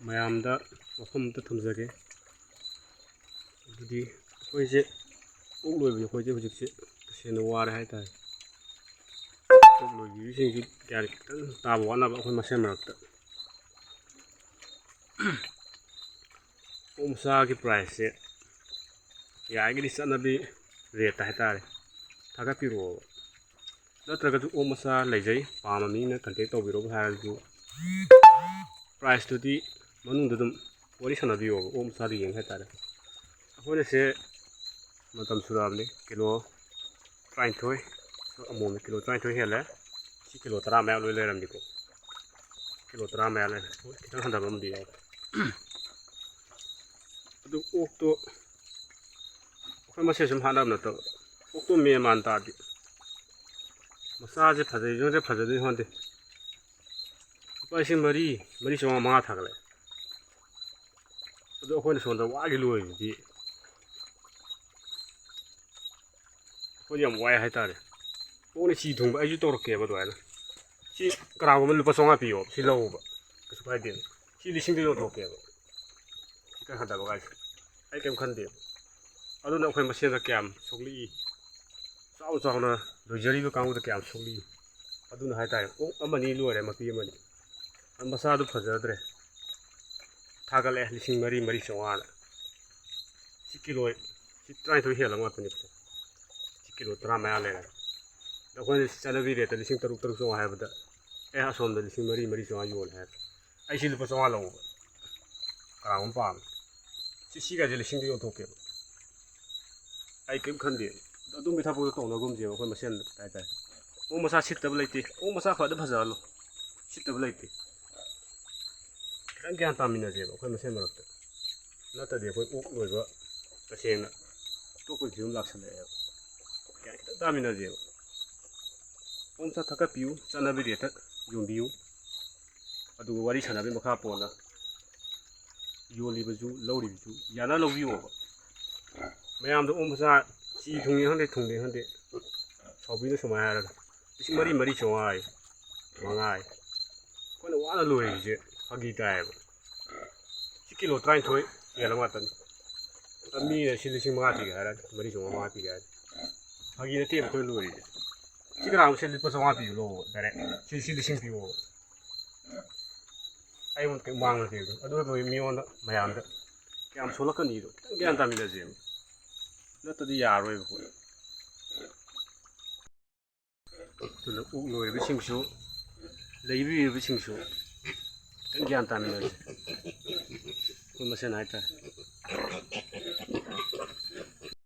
ꯃꯌꯥꯝꯗ ꯋꯥꯐꯝ ꯑꯝꯇ ꯊꯝꯖꯒꯦ ꯑꯗꯨꯗꯤ ꯑꯩꯈꯣꯏꯁꯦ ꯑꯣꯛ ꯂꯣꯏꯕꯁꯦ ꯑꯩꯈꯣꯏꯁꯦ ꯍꯧꯖꯤꯛꯁꯦ ꯇꯁꯦꯡꯅ ꯋꯥꯔꯦ ꯍꯥꯏꯇꯥꯔꯦ ꯑꯣꯛ ꯂꯣꯏꯕꯤꯔꯤꯁꯤꯡꯁꯤ ꯀꯌꯥ ꯈꯤꯇꯪ ꯇꯥꯕ ꯋꯥꯠꯅꯕ ꯑꯩꯈꯣꯏ ꯃꯁꯦꯟ ꯃꯔꯛꯇ ꯑꯣꯛ ꯃꯆꯥꯒꯤ ꯄ꯭ꯔꯥꯏꯁꯁꯦ ꯌꯥꯔꯒꯗꯤ ꯆꯠꯅꯕꯤ ꯔꯦꯠꯇ ꯍꯥꯏꯇꯥꯔꯦ ꯊꯥꯒꯠꯄꯤꯔꯛꯑꯣꯕ ꯅꯠꯇ꯭ꯔꯒꯁꯨ ꯑꯣꯛ ꯃꯆꯥ ꯂꯩꯖꯩ ꯄꯥꯝꯕ ꯃꯤꯅ ꯀꯟꯇꯦꯛ ꯇꯧꯕꯤꯔꯛꯎ ꯍꯥꯏꯔꯁꯨ ꯄ꯭ꯔꯥꯏꯁꯇꯨꯗꯤ ꯃꯅꯨꯡꯗ ꯑꯗꯨꯝ ꯋꯥꯔꯤ ꯁꯥꯟꯅꯕꯤꯌꯣꯕ ꯑꯣꯛ ꯃꯆꯥꯗ ꯌꯦꯡ ꯍꯥꯏꯇꯥꯔꯦ ꯑꯩꯈꯣꯏꯅꯁꯦ ꯃꯇꯝ ꯁꯨꯔꯛꯑꯕꯅꯤ ꯀꯤꯂꯣ 19 ꯑꯃꯣꯝꯅ ꯀꯤꯂꯣ 19 ꯍꯦꯜꯂꯦ ꯁꯤ ꯀꯤꯂꯣ 10 ꯃꯌꯥ ꯂꯣꯏ ꯂꯩꯔꯝꯅꯤꯀꯣ ꯀꯤꯂꯣ 10 ꯃꯌꯥ ꯂꯩꯔꯦ ꯈꯤꯇꯪ ꯍꯟꯊꯕ ꯑꯃꯗꯤ ꯌꯥꯎꯔꯦ ꯑꯗꯨ ꯑꯣꯛꯇꯣ ꯑꯩꯈꯣꯏ ꯃꯁꯦꯟ ꯁꯨꯝ ꯍꯥꯠꯅꯕ ꯅꯠꯇꯕ ꯑꯣꯛꯇꯣ ꯃꯦꯟ ꯃꯥꯟ ꯇꯥꯗꯦ ꯃꯆꯥꯁꯦ ꯐꯖꯩ ꯈꯪꯗꯦ ꯐꯖꯗꯣꯏ ꯈꯪꯗꯦ ꯂꯨꯄꯥ ꯂꯤꯁꯤꯡ 4,400 5 ꯊꯥꯒꯠꯂꯛꯑꯦ ꯑꯗꯣ ꯑꯩꯈꯣꯏꯅ ꯁꯣꯝꯗ ꯋꯥꯒꯤ ꯂꯣꯏꯔꯤꯁꯤꯗꯤ ꯑꯩꯈꯣꯏ ꯌꯥꯝ ꯋꯥꯏ ꯍꯥꯏꯇꯥꯔꯦ ꯑꯣꯛꯅ ꯆꯤ ꯊꯨꯡꯕ ꯑꯩꯁꯨ ꯇꯧꯔꯛꯀꯦꯕ ꯑꯗꯨꯃꯥꯏꯅ ꯁꯤ ꯀꯅꯥꯒꯨꯝꯕ ꯂꯨꯄꯥ 500 ꯄꯤꯌꯣ ꯁꯤ ꯂꯧꯕ ꯀꯩꯁꯨ ꯀꯥꯏꯗꯦ ꯁꯤ 1,000ꯗ ꯌꯣꯟꯊꯣꯛꯀꯦꯕ ꯁꯤ ꯈꯔ ꯍꯟꯊꯕ ꯒꯥꯏꯁꯦ ꯑꯩ ꯀꯩꯝ ꯈꯟꯗꯦꯕ ꯑꯗꯨꯅ ꯑꯩꯈꯣꯏ ꯃꯁꯦꯟꯗ ꯀꯌꯥꯝ ꯁꯣꯛꯂꯛꯏ ꯆꯥꯎ ꯆꯥꯎꯅ ꯂꯣꯏꯖꯔꯤꯕ ꯀꯥꯡꯕꯨꯗ ꯀꯌꯥꯝ ꯁꯣꯛꯂꯛꯏ ꯑꯗꯨꯅ ꯍꯥꯏꯇꯥꯔꯦ ꯑꯣꯛ ꯑꯃꯅꯤ ꯂꯣꯏꯔꯦ ꯃꯄꯤ ꯑꯃꯅꯤ ꯃꯆꯥꯗꯨ ꯐꯖꯗ꯭ꯔꯦ ꯊꯥꯒꯠꯂꯛꯑꯦ 4,400 ꯁꯤ ꯀꯤꯂꯣ ꯁꯤ 19 ꯍꯦꯜꯂꯕ ꯉꯥꯛꯇꯅꯤ ꯁꯤ ꯀꯤꯂೋ 10 ꯃꯌꯥ ꯂꯩꯔꯦ ꯑꯩꯈꯣꯏꯅ ꯆꯠꯅꯕꯤ ꯔꯦꯠꯇ 6,000 ꯍꯥꯏꯕꯗ ꯑꯁꯣꯝꯗ 4,400 ꯌꯣꯜꯂꯦ ꯍꯥꯏꯕ ꯑꯩꯁꯤ ꯂꯨꯄꯥ 100 ꯂꯧꯕ ꯀꯅꯥꯒꯨꯝꯕ ꯄꯥꯝꯃꯦ ꯁꯤꯒꯁꯦ 1,000ꯗ ꯌꯣꯟꯊꯣꯛꯀꯦꯕ ꯑꯩ ꯀꯔꯤꯝ ꯈꯟꯗꯦ ꯑꯗꯨꯝꯕꯒꯤ ꯊꯕꯛꯇꯣ ꯇꯧꯅꯒꯨꯝꯁꯦꯕ ꯑꯩꯈꯣꯏ ꯃꯁꯦꯟꯗ ꯍꯥꯏꯇꯥꯔꯦ ꯑꯣꯛ ꯃꯆꯥ ꯁꯤꯠꯇꯕ ꯂꯩꯇꯦ ꯑꯣꯛ ꯃꯆꯥ ꯐꯖꯍꯜꯂꯣ ꯁꯤꯠꯇꯕ ꯂꯩꯇꯦ ꯈꯤꯇꯪ ꯒ꯭ꯌꯥꯟ ꯇꯥꯃꯤꯟꯅꯁꯦꯕ ꯑꯩꯈꯣꯏ ꯃꯁꯦꯟ ꯃꯔꯛꯇ ꯅꯠꯇ꯭ꯔꯗꯤ ꯑꯩꯈꯣꯏ ꯑꯣꯛ ꯂꯣꯏꯕ ꯇꯁꯦꯡꯅ ꯇꯣꯛꯄꯒꯤ ꯐꯤꯕꯝ ꯂꯥꯛꯁꯜꯂꯛꯑꯦꯕ ꯒ꯭ꯌꯥꯟ ꯈꯤꯇꯪ ꯇꯥꯃꯤꯟꯅꯁꯦꯕ ꯑꯣꯛ ꯃꯆꯥ ꯊꯥꯒꯠꯄꯤꯌꯨ ꯆꯠꯅꯕꯤ ꯔꯦꯠꯇ ꯌꯣꯟꯕꯤꯌꯨ ꯑꯗꯨꯒ ꯋꯥꯔꯤ ꯁꯥꯟꯅꯕꯒꯤ ꯃꯈꯥ ꯄꯣꯟꯅ ꯌꯣꯜꯂꯤꯕꯁꯨ ꯂꯧꯔꯤꯕꯁꯨ ꯌꯥꯅ ꯂꯧꯕꯤꯌꯣꯕ ꯃꯌꯥꯝꯗ ꯑꯣꯛ ꯃꯆꯥ ꯆꯤ ꯊꯨꯡꯉꯦ ꯈꯪꯗꯦ ꯊꯨꯡꯗꯦ ꯈꯪꯗꯦ ꯁꯥꯎꯕꯤꯅ ꯁꯨꯃꯥꯏꯅ ꯍꯥꯏꯔꯒ 4,400 5 ꯑꯩꯈꯣꯏꯅ ꯋꯥꯅ ꯂꯣꯏꯔꯤꯁꯦ ꯐꯥꯒꯤ ꯇꯥꯏꯌꯦꯕ ꯁꯤ ꯀꯤꯂꯣ 19 ꯍꯦꯜꯂꯕ ꯉꯥꯛꯇꯅꯤ ꯃꯤꯅ ꯁꯤ 5,000 ꯄꯤꯒꯦ ꯍꯥꯏꯔꯒ 4,500 5 ꯄꯤꯒꯦ ꯍꯥꯏꯔꯒ ꯐꯥꯒꯤ ꯅꯠꯇꯦꯕ ꯑꯩꯈꯣꯏ ꯂꯣꯏꯔꯤꯁꯦ ꯁꯤ ꯀꯅꯥꯒꯨꯝꯕ ꯁꯤ ꯂꯨꯄꯥ 100 ꯄꯤꯌꯨ ꯂꯧꯕ ꯗꯥꯏꯔꯦꯛ ꯁꯤ 1,000 ꯄꯤꯌꯣꯕ ꯑꯩꯉꯣꯟꯗ ꯀꯩꯝ ꯃꯥꯡꯅꯗꯦꯕ ꯑꯗꯨ ꯃꯤꯉꯣꯟꯗ ꯃꯌꯥꯝꯗ ꯀꯌꯥꯝ ꯁꯣꯛꯂꯛꯀꯅꯤꯗꯣ ꯈꯤꯇꯪ ꯒ꯭ꯌꯥꯟ ꯇꯥꯃꯤꯟꯅꯁꯦꯕ ꯅꯠꯇ꯭ꯔꯗꯤ ꯌꯥꯔꯣꯏꯕ ꯑꯩꯈꯣꯏ ꯑꯗꯨꯅ ꯑꯣꯛ ꯂꯣꯏꯔꯤꯕꯁꯤꯡꯁꯨ ꯂꯩꯕꯤꯔꯤꯕꯁꯤꯡꯁꯨ ꯈꯤꯇꯪ ꯒ꯭ꯌꯥꯟ ꯇꯥꯃꯤꯟꯅꯁꯦ ꯑꯩꯈꯣꯏ ꯃꯁꯦꯟ ꯍꯥꯏꯇꯥꯔꯦ